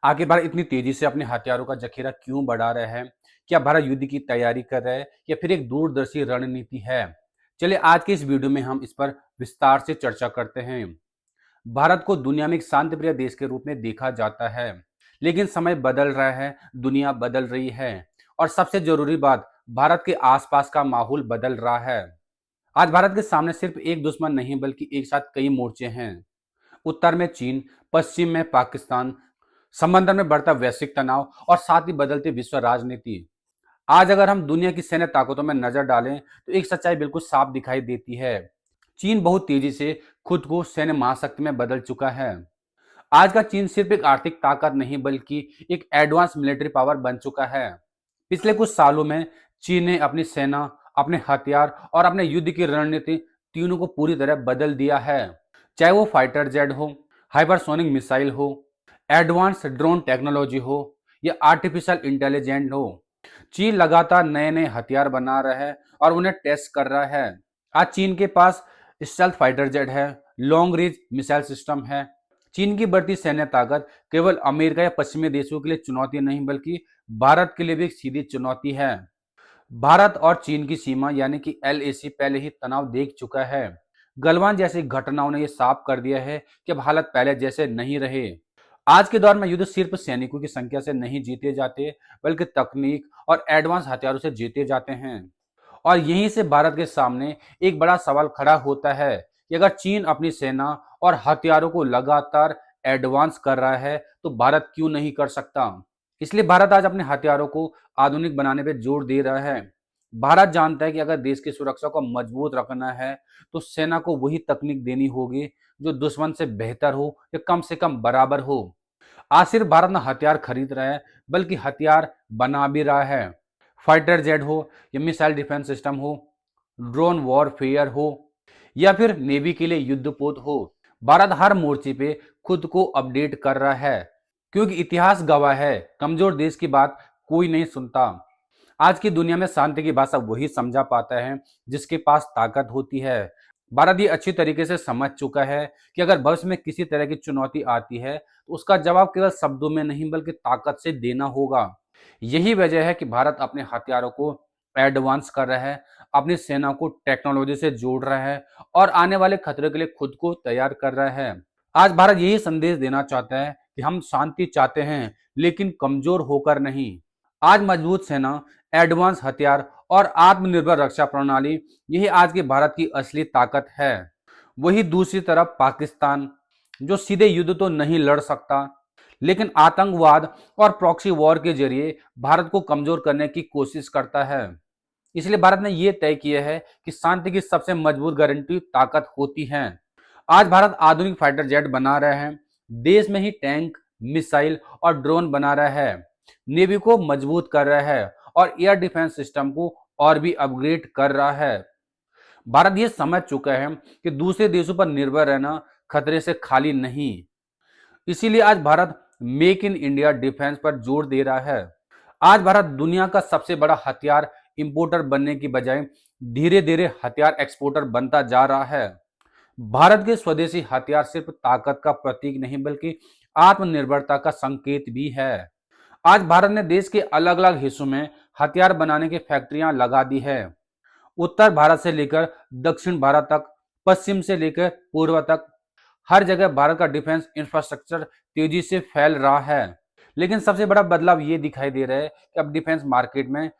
आखिर भारत इतनी तेजी से अपने हथियारों का जखीरा क्यों बढ़ा रहा है? क्या भारत युद्ध की तैयारी कर रहा है या फिर एक दूरदर्शी रणनीति है? चलिए आज के इस वीडियो में हम इस पर विस्तार से चर्चा करते हैं। भारत को दुनिया में एक शांतिप्रिय देश के रूप में देखा जाता है, लेकिन समय बदल रहा है, दुनिया बदल रही है और सबसे जरूरी बात, भारत के आसपास का माहौल बदल रहा है। आज भारत के सामने सिर्फ एक दुश्मन नहीं बल्कि एक साथ कई मोर्चे हैं। उत्तर में चीन, पश्चिम में पाकिस्तान, समंदर में बढ़ता वैश्विक तनाव और साथ ही बदलती विश्व राजनीति। आज अगर हम दुनिया की सैन्य ताकतों में नजर डालें तो एक सच्चाई बिल्कुल साफ दिखाई देती है। चीन बहुत तेजी से खुद को सैन्य महाशक्ति में बदल चुका है। आज का चीन सिर्फ एक आर्थिक ताकत नहीं बल्कि एक एडवांस मिलिट्री पावर बन चुका है। पिछले कुछ सालों में चीन ने अपनी सेना, अपने हथियार और अपने युद्ध की रणनीति तीनों को पूरी तरह बदल दिया है। चाहे वो फाइटर जेट हो, हाइपरसोनिक मिसाइल हो, एडवांस ड्रोन टेक्नोलॉजी हो या आर्टिफिशियल इंटेलिजेंस हो, चीन लगातार नए नए हथियार बना रहा है और उन्हें टेस्ट कर रहा है। आज चीन के पास स्टेल्थ फाइटर जेट है, लॉन्ग रेंज मिसाइल सिस्टम है। चीन की बढ़ती सैन्य ताकत केवल अमेरिका या पश्चिमी देशों के लिए चुनौती नहीं बल्कि भारत के लिए भी एक सीधी चुनौती है। भारत और चीन की सीमा यानी कि एलएसी पहले ही तनाव देख चुका है। गलवान जैसी घटनाओं ने यह साफ कर दिया है कि अब हालात पहले जैसे नहीं रहे। आज के दौर में युद्ध सिर्फ सैनिकों की संख्या से नहीं जीते जाते बल्कि तकनीक और एडवांस हथियारों से जीते जाते हैं। और यहीं से भारत के सामने एक बड़ा सवाल खड़ा होता है कि अगर चीन अपनी सेना और हथियारों को लगातार एडवांस कर रहा है तो भारत क्यों नहीं कर सकता। इसलिए भारत आज अपने हथियारों को आधुनिक बनाने पर जोर दे रहा है। भारत जानता है कि अगर देश की सुरक्षा को मजबूत रखना है तो सेना को वही तकनीक देनी होगी जो दुश्मन से बेहतर हो या कम से कम बराबर हो। आज सिर्फ भारत न हथियार खरीद रहा है बल्कि हथियार बना भी रहा है। फाइटर जेट हो या मिसाइल डिफेंस सिस्टम हो, ड्रोन वॉरफेयर हो या फिर नेवी के लिए युद्धपोत हो, भारत हर मोर्चे पे खुद को अपडेट कर रहा है। क्योंकि इतिहास गवाह है, कमजोर देश की बात कोई नहीं सुनता। आज की दुनिया में शांति की भाषा वही समझा पाता है जिसके पास ताकत होती है। भारत ये अच्छी तरीके से समझ चुका है कि अगर भविष्य में किसी तरह की चुनौती आती है तो उसका जवाब केवल शब्दों में नहीं बल्कि ताकत से देना होगा। यही वजह है कि भारत अपने हथियारों को एडवांस कर रहा है, अपनी सेना को टेक्नोलॉजी से जोड़ रहा है और आने वाले खतरे के लिए खुद को तैयार कर रहा है। आज भारत यही संदेश देना चाहता है कि हम शांति चाहते हैं लेकिन कमजोर होकर नहीं। आज मजबूत सेना, एडवांस हथियार और आत्मनिर्भर रक्षा प्रणाली, यही आज के भारत की असली ताकत है। वही दूसरी तरफ पाकिस्तान, जो सीधे युद्ध तो नहीं लड़ सकता लेकिन आतंकवाद और प्रॉक्सी वॉर के जरिए भारत को कमजोर करने की कोशिश करता है। इसलिए भारत ने यह तय किया है कि शांति की सबसे मजबूत गारंटी ताकत होती है। आज भारत आधुनिक फाइटर जेट बना रहा है, देश में ही टैंक, मिसाइल और ड्रोन बना रहा है, नेवी को मजबूत कर रहा है और एयर डिफेंस सिस्टम को और भी अपग्रेड कर रहा है। भारत यह समझ चुका है कि दूसरे देशों पर निर्भर रहना खतरे से खाली नहीं। इसीलिए आज Bharat make in India defence पर जोर दे रहा है। आज भारत दुनिया का सबसे बड़ा हथियार इंपोर्टर बनने की बजाय धीरे धीरे हथियार एक्सपोर्टर बनता जा रहा है। भारत के स्वदेशी हथियार सिर्फ ताकत का प्रतीक नहीं बल्कि आत्मनिर्भरता का संकेत भी है। आज भारत ने देश के अलग अलग हिस्सों में हथियार बनाने की फैक्ट्रियां लगा दी है। उत्तर भारत से लेकर दक्षिण भारत तक, पश्चिम से लेकर पूर्व तक, हर जगह भारत का डिफेंस इंफ्रास्ट्रक्चर तेजी से फैल रहा है। लेकिन सबसे बड़ा बदलाव ये दिखाई दे रहा है कि अब डिफेंस मार्केट में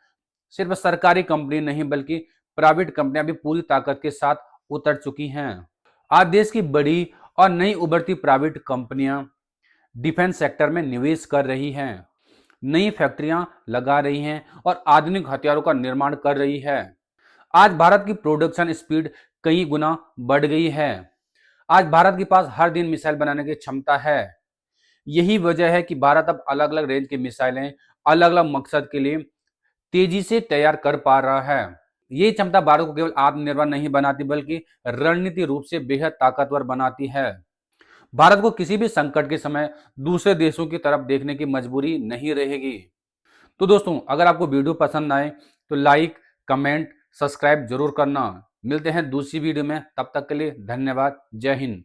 सिर्फ सरकारी कंपनी नहीं बल्कि प्राइवेट कंपनियां भी पूरी ताकत के साथ उतर चुकी हैं। आज देश की बड़ी और नई उभरती प्राइवेट कंपनियां डिफेंस सेक्टर में निवेश कर रही हैं, नई फैक्ट्रियां लगा रही हैं और आधुनिक हथियारों का निर्माण कर रही है। आज भारत की प्रोडक्शन स्पीड कई गुना बढ़ गई है। आज भारत के पास हर दिन मिसाइल बनाने की क्षमता है। यही वजह है कि भारत अब अलग अलग रेंज की मिसाइलें अलग अलग मकसद के लिए तेजी से तैयार कर पा रहा है। ये क्षमता भारत को केवल आत्मनिर्भर नहीं बनाती बल्कि रणनीतिक रूप से बेहद ताकतवर बनाती है। भारत को किसी भी संकट के समय दूसरे देशों की तरफ देखने की मजबूरी नहीं रहेगी। तो दोस्तों, अगर आपको वीडियो पसंद आए तो लाइक, कमेंट, सब्सक्राइब जरूर करना। मिलते हैं दूसरी वीडियो में, तब तक के लिए धन्यवाद। जय हिंद।